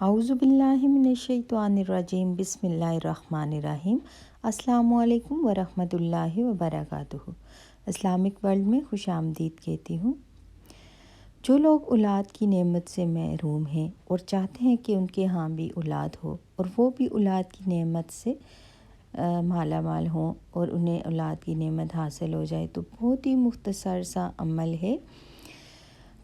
اعوذ باللہ من الشیطان الرجیم بسم اللہ الرحمن الرحیم۔ السلام علیکم ورحمۃ اللہ وبرکاتہ۔ اسلامک ورلڈ میں خوش آمدید کہتی ہوں۔ جو لوگ اولاد کی نعمت سے محروم ہیں اور چاہتے ہیں کہ ان کے ہاں بھی اولاد ہو اور وہ بھی اولاد کی نعمت سے مالا مال ہوں اور انہیں اولاد کی نعمت حاصل ہو جائے، تو بہت ہی مختصر سا عمل ہے۔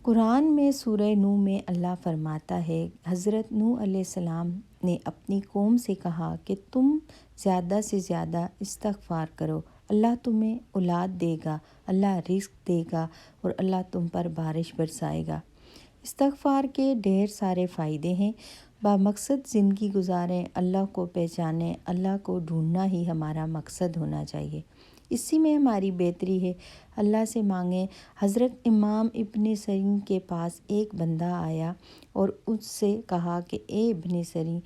قرآن میں سورہ نوح میں اللہ فرماتا ہے، حضرت نوح علیہ السلام نے اپنی قوم سے کہا کہ تم زیادہ سے زیادہ استغفار کرو، اللہ تمہیں اولاد دے گا، اللہ رزق دے گا اور اللہ تم پر بارش برسائے گا۔ استغفار کے ڈھیر سارے فائدے ہیں۔ بامقصد زندگی گزاریں، اللہ کو پہچانیں، اللہ کو ڈھونڈنا ہی ہمارا مقصد ہونا چاہیے، اسی میں ہماری بہتری ہے۔ اللہ سے مانگیں۔ حضرت امام ابن سیرین کے پاس ایک بندہ آیا اور اس سے کہا کہ اے ابن سیرین،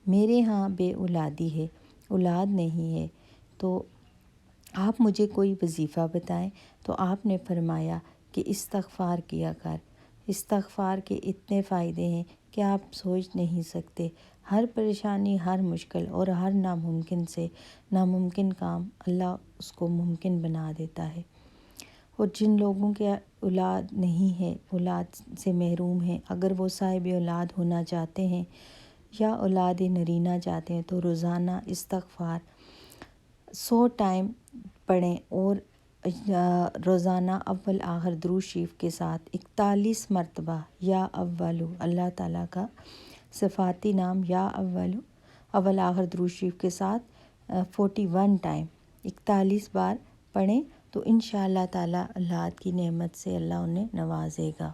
میرے ہاں بے اولادی ہے، اولاد نہیں ہے، تو آپ مجھے کوئی وظیفہ بتائیں۔ تو آپ نے فرمایا کہ استغفار کیا کر۔ استغفار کے اتنے فائدے ہیں کہ آپ سوچ نہیں سکتے۔ ہر پریشانی، ہر مشکل اور ہر ناممکن سے ناممکن کام اللہ اس کو ممکن بنا دیتا ہے۔ اور جن لوگوں کے اولاد نہیں ہے، اولاد سے محروم ہیں، اگر وہ صاحب اولاد ہونا چاہتے ہیں یا اولاد نرینہ چاہتے ہیں تو روزانہ استغفار 100 ٹائم پڑھیں اور روزانہ اول آخر درود شریف کے ساتھ 41 مرتبہ یا اولو، اللہ تعالیٰ کا صفاتی نام یا اولو، اول آخر درود شریف کے ساتھ 41 ٹائم 41 بار پڑھیں، تو انشاءاللہ تعالیٰ اللہ کی نعمت سے اللہ انہیں نوازے گا۔